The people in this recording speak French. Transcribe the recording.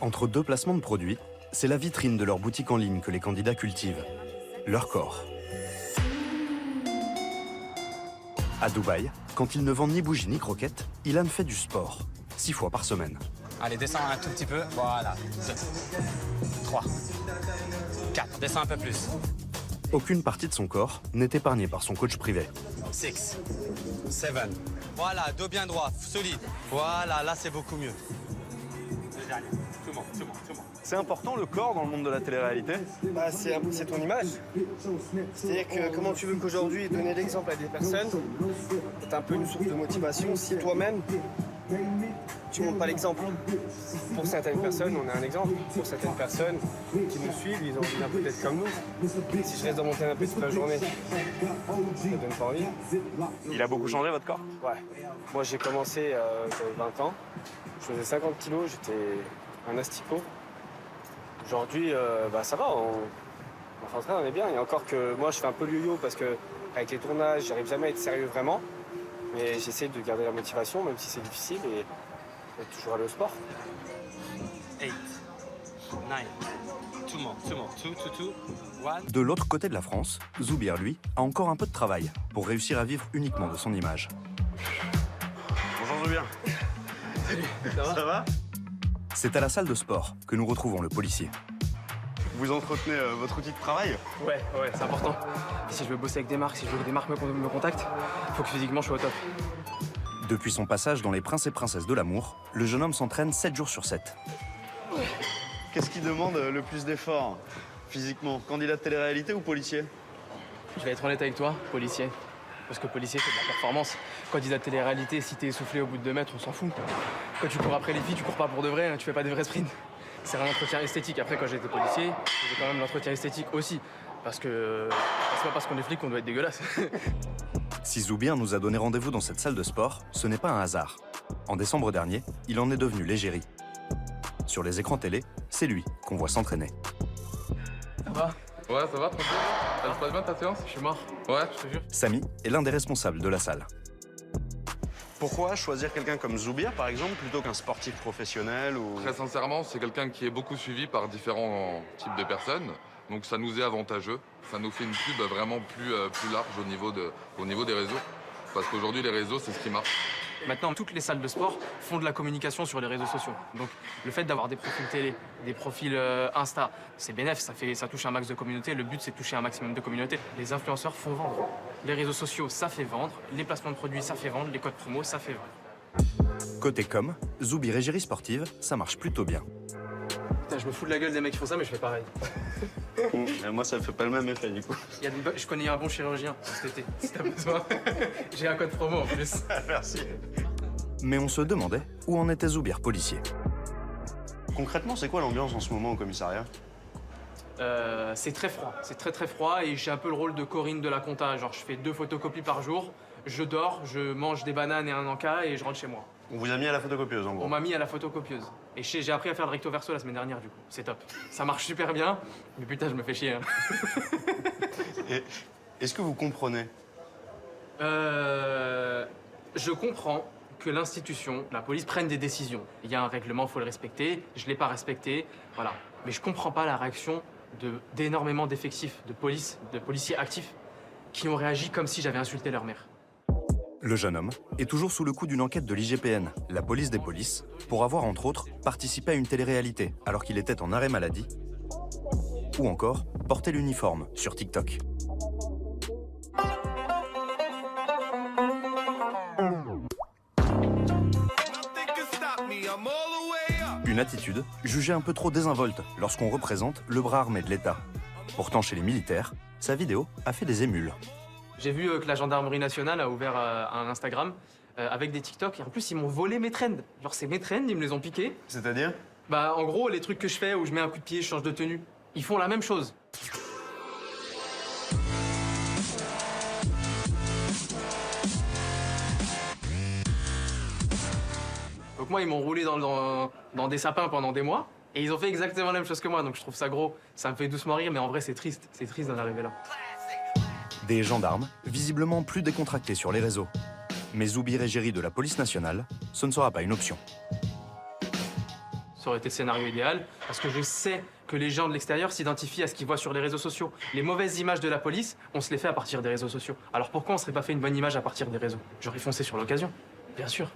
Entre deux placements de produits, c'est la vitrine de leur boutique en ligne que les candidats cultivent, leur corps. À Dubaï, quand il ne vend ni bougies ni croquettes, Ilan fait du sport, 6 fois par semaine. Allez, descends un tout petit peu. Voilà. 2, 3, 4. Descends un peu plus. Aucune partie de son corps n'est épargnée par son coach privé. 6, 7. Voilà, dos bien droit, solide. Voilà, là c'est beaucoup mieux. C'est important le corps dans le monde de la télé-réalité? Bah, c'est ton image. C'est-à-dire que comment tu veux qu'aujourd'hui donner l'exemple à des personnes, c'est un peu une source de motivation si toi-même tu montres pas l'exemple. Pour certaines personnes, on est un exemple. Pour certaines personnes qui nous suivent, ils ont envie d'un peu d'être comme nous. Si je reste dans mon canapé toute la journée, ça donne pas envie. Il a beaucoup changé votre corps? Ouais. Moi j'ai commencé, j'avais 20 ans. Je faisais 50 kilos, j'étais un asticot. Aujourd'hui, ça va, on s'entraîne, on est bien. Et encore que moi, je fais un peu le yo-yo parce que avec les tournages, j'arrive jamais à être sérieux vraiment. Mais j'essaie de garder la motivation, même si c'est difficile, et toujours aller au sport. 8, 9, 2 more, 2, 1. De l'autre côté de la France, Zoubir, lui, a encore un peu de travail pour réussir à vivre uniquement de son image. Bonjour Zoubir. Salut, Ça va? C'est à la salle de sport que nous retrouvons le policier. Vous entretenez votre outil de travail? Ouais, c'est important. Si je veux bosser avec des marques, si je veux que des marques me contactent, il faut que physiquement je sois au top. Depuis son passage dans Les Princes et Princesses de l'amour, le jeune homme s'entraîne 7 jours sur 7. Qu'est-ce qui demande le plus d'efforts physiquement? Candidat de télé-réalité ou policier? Je vais être honnête avec toi, policier. Parce que policier, c'est de la performance. Candidat de télé-réalité, si t'es essoufflé au bout de 2 mètres, on s'en fout. Quand tu cours après les filles, tu cours pas pour de vrai, hein, tu fais pas des vrais sprints. C'est un entretien esthétique. Après, quand j'étais policier, j'ai quand même l'entretien esthétique aussi. Parce que c'est pas parce qu'on est flic qu'on doit être dégueulasse. Si Zoubir nous a donné rendez-vous dans cette salle de sport, ce n'est pas un hasard. En décembre dernier, il en est devenu l'égérie. Sur les écrans télé, c'est lui qu'on voit s'entraîner. Ça va? Ouais, ça va, tranquille. Ça se passe bien ta séance? Je suis mort. Ouais. Je te jure. Samy est l'un des responsables de la salle. Pourquoi choisir quelqu'un comme Zoubir, par exemple, plutôt qu'un sportif professionnel ou... Très sincèrement, c'est quelqu'un qui est beaucoup suivi par différents types de personnes. Donc ça nous est avantageux. Ça nous fait une pub vraiment plus large au niveau des réseaux. Parce qu'aujourd'hui, les réseaux, c'est ce qui marche. Maintenant, toutes les salles de sport font de la communication sur les réseaux sociaux. Donc, le fait d'avoir des profils télé, des profils Insta, c'est bénéf, ça touche un max de communauté. Le but, c'est de toucher un maximum de communauté. Les influenceurs font vendre. Les réseaux sociaux, ça fait vendre. Les placements de produits, ça fait vendre. Les codes promo, ça fait vendre. Côté com, Zoubir égérie sportive, ça marche plutôt bien. Putain, je me fous de la gueule des mecs qui font ça, mais je fais pareil. Moi, ça me fait pas le même effet, du coup. Je connais un bon chirurgien cet été, si t'as besoin. J'ai un code promo en plus. Merci. Mais on se demandait où en était Zoubir policier. Concrètement, c'est quoi l'ambiance en ce moment au commissariat? C'est très froid, c'est très froid et j'ai un peu le rôle de Corinne de la compta. Genre, je fais 2 photocopies par jour, je dors, je mange des bananes et un encas et je rentre chez moi. On vous a mis à la photocopieuse, en gros. On m'a mis à la photocopieuse. Et j'ai appris à faire le recto verso la semaine dernière, du coup. C'est top. Ça marche super bien, mais putain, je me fais chier. Hein. Est-ce que vous comprenez? Je comprends que l'institution, la police, prenne des décisions. Il y a un règlement, il faut le respecter. Je ne l'ai pas respecté, voilà. Mais je comprends pas la réaction d'énormément d'effectifs, de policiers actifs, qui ont réagi comme si j'avais insulté leur mère. Le jeune homme est toujours sous le coup d'une enquête de l'IGPN, la police des polices, pour avoir, entre autres, participé à une télé-réalité alors qu'il était en arrêt maladie, ou encore porté l'uniforme sur TikTok. Une attitude jugée un peu trop désinvolte lorsqu'on représente le bras armé de l'État. Pourtant, chez les militaires, sa vidéo a fait des émules. J'ai vu que la gendarmerie nationale a ouvert un Instagram avec des TikTok et en plus ils m'ont volé mes trends. Genre c'est mes trends, ils me les ont piqués. C'est-à-dire? Bah en gros les trucs que je fais où je mets un coup de pied, je change de tenue, ils font la même chose. Donc moi ils m'ont roulé dans des sapins pendant des mois et ils ont fait exactement la même chose que moi donc je trouve ça gros. Ça me fait doucement rire mais en vrai c'est triste d'en arriver là. Des gendarmes, visiblement plus décontractés sur les réseaux. Mais Zoubir égérie de la police nationale, ce ne sera pas une option. Ça aurait été le scénario idéal, parce que je sais que les gens de l'extérieur s'identifient à ce qu'ils voient sur les réseaux sociaux. Les mauvaises images de la police, on se les fait à partir des réseaux sociaux. Alors pourquoi on serait pas fait une bonne image à partir des réseaux? J'aurais foncé sur l'occasion, bien sûr.